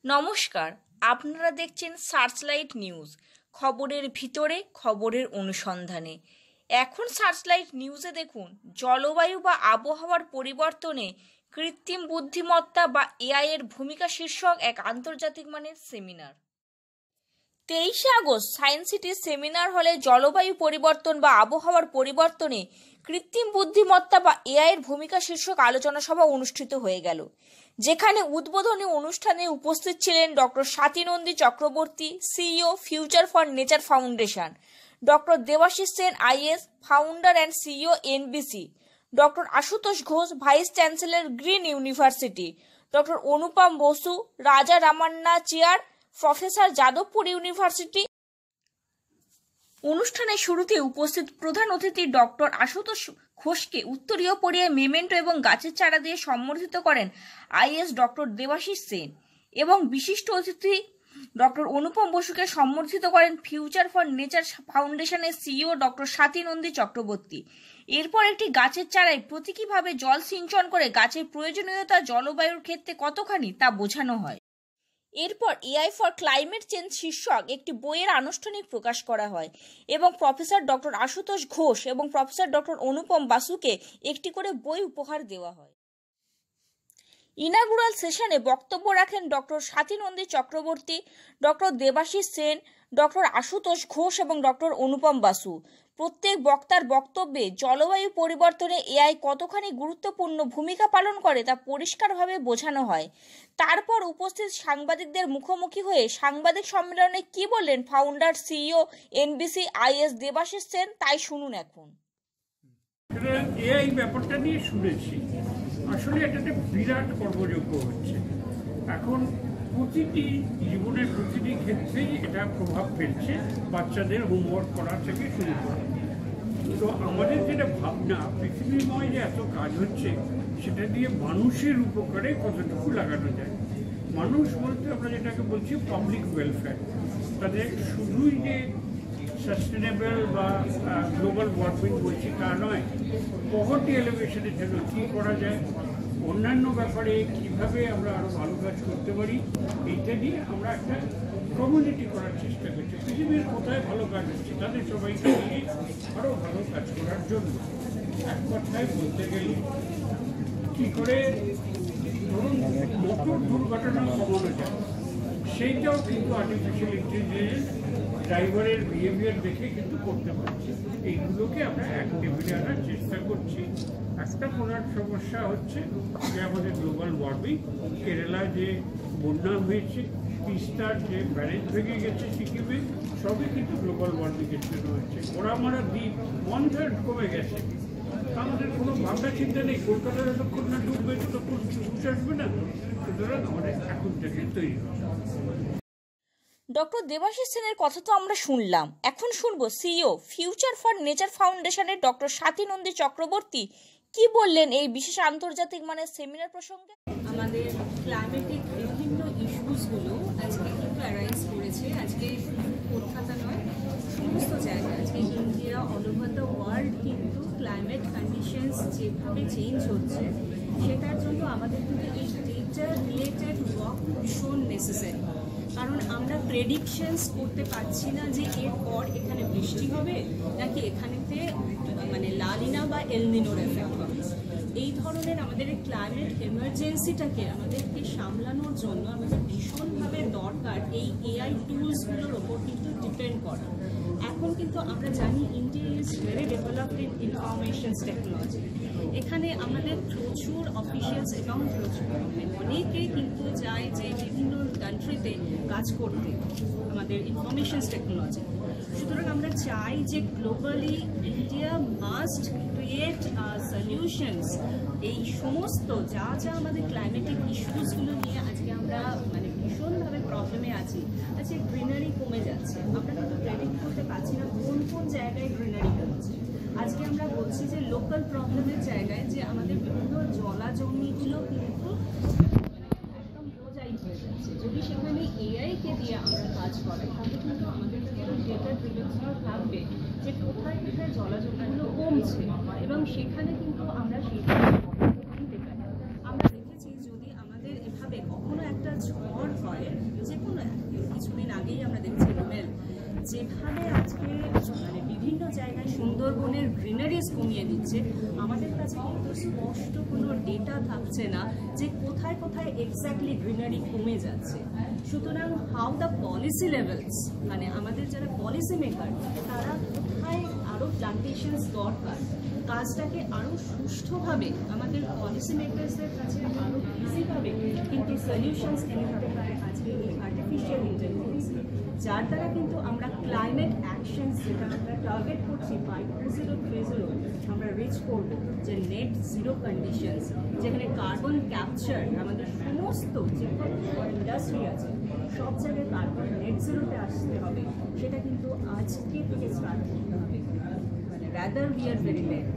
নমস্কার, আপনারা দেখছেন সার্চলাইট নিউজ। খবরের ভিতরে খবরের অনুসন্ধানে। এখন সার্চলাইট নিউজে দেখুন, জলবায়ু বা আবহাওয়ার পরিবর্তনে কৃত্রিম বুদ্ধিমত্তা বা এআই এর ভূমিকা শীর্ষক এক আন্তর্জাতিক মানের সেমিনার। 23 আগস্ট সায়েন্স সিটির সেমিনার হলে জলবায়ু পরিবর্তন বা আবহাওয়ার পরিবর্তনে কৃত্রিম বুদ্ধিমত্তা বা এআই এর ভূমিকা শীর্ষক আলোচনা সভা অনুষ্ঠিত হয়ে গেল, যেখানে উদ্বোধনী অনুষ্ঠানে উপস্থিত ছিলেন doctor Swati Nandi Chakraborty, CEO, Future for Nature Foundation; doctor Debashis Sen, IAS, founder and CEO, NBC; doctor Ashutosh Ghosh, vice chancellor, Green University; doctor Anupam Basu, Raja Ramanna chair, professor, Jadavpur University. অনুষ্ঠানের শুরুতে উপস্থিত প্রধান অতিথি ডক্টর আশুতোষ ঘোষকে উত্তরীয় পরিয়ে মেমেন্টো এবং গাছের চারা দিয়ে সম্বর্ধিত করেন আইএস ডক্টর দেবাশিস সেন, এবং বিশিষ্ট অতিথি ডক্টর অনুপম বসুকে সম্বর্ধিত করেন ফিউচার ফর নেচার ফাউন্ডেশনের সিইও ডক্টর স্বাতী নন্দী চক্রবর্তী। এরপর একটি গাছের চারায় প্রতীকীভাবে জল সিঞ্চন করে গাছের প্রয়োজনীয়তা জলবায়ুর ক্ষেত্রে কতখানি তা বোঝানো হয়। এরপর এআই ফর ক্লাইমেট চেঞ্জ শীর্ষক একটি বইয়ের আনুষ্ঠানিক প্রকাশ করা হয় এবং প্রফেসর ডক্টর আশুতোষ ঘোষ এবং প্রফেসর ডক্টর অনুপম বাসুকে একটি করে বই উপহার দেওয়া হয়। ইনাগুরাল সেশনে বক্তব্য রাখেন doctor Swati Nandi Chakraborty, doctor Debashis Sen, doctor Ashutosh Ghosh এবং ডক্টর অনুপম বাসু। প্রত্যেক বক্তার বক্তব্যে জলবায়ু পরিবর্তনে এআই কতখানি গুরুত্বপূর্ণ ভূমিকা পালন করে তা পরিষ্কারভাবে বোঝানো হয়। তারপর উপস্থিত সাংবাদিকদের মুখোমুখি হয়ে সাংবাদিক সম্মেলনে কি বললেন founder, CEO, NBC, is Debashis Sen, তাই শুনুন এখন। এআই ব্যাপারটা নিয়ে শুনেছি, আসলে এটা একটা বিরাট কর্মযোগ্য হচ্ছে। এখন প্রতিটি জীবনের প্রতিটি ক্ষেত্রেই এটা প্রভাব ফেলছে, বাচ্চাদের হোমওয়ার্ক করা থেকে শুরু করে। তো আমাদের যেটা ভাবনা, পৃথিবীময় যে এত কাজ হচ্ছে সেটা দিয়ে মানুষের উপকারে কতটুকু লাগানো যায়। মানুষ বলতে আমরা যেটাকে বলছি পাবলিক ওয়েলফেয়ার, তাদের শুধুই যে সাস্টেনেবল বা গ্লোবাল ওয়ার্মিং বলছি তা নয়, পভার্টি এলিভেশনের জন্য কী করা যায়, অন্যান্য ব্যাপারে কীভাবে আমরা আরও ভালো কাজ করতে পারি, এইটা নিয়ে আমরা একটা কমিউনিটি করার চেষ্টা করছি। পৃথিবীর কোথায় ভালো কাজ হচ্ছে তাদের সবাইকে নিয়ে আরও ভালো কাজ করার জন্য। এক কথায় বলতে গেলে কী করে ধরুন মোটর দুর্ঘটনা কমানো যায়, সেইটাও কিন্তু আর্টিফিশিয়াল ইন্টেলিজেন্স ড্রাইভারের বিহেভিয়ার দেখে কিন্তু করতে পারছি। এইগুলোকে আমরা এক টেবিলে আনার চেষ্টা করছি। একটা প্রধান সমস্যা হচ্ছে যে আমাদের গ্লোবাল ওয়ার্মিং, কেরালায় যে বন্যা হয়েছে, তিস্তার যে ব্যারেজ ভেঙে গেছে সিকিমে, সবই কিন্তু গ্লোবাল ওয়ার্মিংয়ের জন্য হচ্ছে। গোড়ামারা দ্বীপ 1/3 কমে গেছে। আমাদের কোনো ভাবনা চিন্তা নেই, কলকাতার যতক্ষণ না ডুববে ততক্ষণ ঘুষ আসবে না। সুতরাং আমাদের এখন থেকে তৈরি হবে। ডক্টর দেবাশিস সেনের কথা তো আমরা শুনলাম, এখন শুনবো সিইও, ফিউচার ফর নেচার ফাউন্ডেশনের ডক্টর স্বাতী নন্দী চক্রবর্তী কি বললেন এই বিশেষ আন্তর্জাতিক মানের সেমিনার প্রসঙ্গে। আমাদের ক্লাইমেটিক বিভিন্ন ইস্যুসগুলো আজকে কিন্তু অ্যারাইজ করেছে। আজকে কলকাতা নয়, সমস্ত জায়গায় আজকে India, all over the world কিন্তু ক্লাইমেট কন্ডিশনস যেভাবে চেঞ্জ হচ্ছে সেটার জন্য আমাদের কিন্তু এই ডেটা রিলেটেড ওয়ার্ক ভীষণ নেসেসারি। কারণ আমরা প্রেডিকশনস করতে পারছি না যে এরপর এখানে বৃষ্টি হবে নাকি এখানেতে মানে লালিনা বা এলনিনোর এফেক্ট হবে। এই ধরনের আমাদের ক্লাইমেট এমার্জেন্সিটাকে আমাদেরকে সামলানোর জন্য আমাদের ভীষণভাবে দরকার এই এআই টুলসগুলোর ওপর কিন্তু ডিপেন্ড করা। এখন কিন্তু আমরা জানি India is very developed in informations technology. এখানে আমাদের প্রচুর অফিসিয়ালস এবং অনেকেই কিন্তু যায় যে বিভিন্ন কান্ট্রিতে কাজ করতে আমাদের ইনফরমেশনস টেকনোলজি। সুতরাং আমরা চাই যে globally India must create solutions এই সমস্ত যা যা আমাদের ক্লাইমেটিক ইস্যুসগুলো নিয়ে আজকে আমরা মানে ভীষণভাবে প্রবলেমে আছি। আজকে গ্রিনারি কমে যাচ্ছে, আমরা কিন্তু প্রেডিক্ট করতে পারছি না কোন কোন জায়গায় গ্রিনারি কমছে। আজকে আমরা বলছি যে লোকাল প্রবলেমের জায়গায় যে আমাদের বিভিন্ন জলাজমিগুলো কিন্তু একদম প্রোজাইড হয়ে যাচ্ছে। যদি সেখানে এআইকে দিয়ে আমরা কাজ করাই তাহলে কিন্তু আমাদের কাছে ডেটা ড্রিভেনও থাকবে যে কোথায় কোথায় জলাজমিগুলো কমছে এবং সেখানে কিন্তু আমরা সেইভাবে দিতে পারি। আমরা দেখেছি যদি আমাদের এভাবে কখনো একটা ঝড় হয়, যে কোনো কিছুদিন আগেই আমরা দেখছি রুমেল যেভাবে আজকে মানে বিভিন্ন জায়গায় সুন্দরবনের গ্রিনারিজ কমিয়ে দিচ্ছে, আমাদের কাছে কিন্তু স্পষ্ট কোনো ডেটা থাকছে না যে কোথায় কোথায় এক্স্যাক্টলি গ্রিনারি কমে যাচ্ছে। সুতরাং হাউ দ্য পলিসি লেভেলস, মানে আমাদের যারা পলিসি মেকার তারা কোথায় আরও প্লান্টেশনস দরকার, কাজটাকে আরও সুষ্ঠুভাবে আমাদের পলিসি মেকার্সদের কাছে আরও ইজিভাবে কিন্তু সলিউশনস এনে দিতে পারে আজকে এই আর্টিফিশিয়াল ইন্টেলিজেন্স, যার দ্বারা কিন্তু আমরা ক্লাইমেট অ্যাকশনস যেটা আমরা টার্গেট করছি বাই 2030 আমরা রিচ করবো, যে নেট জিরো কন্ডিশনস, যেখানে কার্বন ক্যাপচার আমাদের সমস্ত যে ইন্ডাস্ট্রি আছে সব জায়গায় কার্বন নেট জিরোতে আসতে হবে, সেটা কিন্তু আজকে থেকে স্টার্ট করতে হবে, মানে rather we are very late.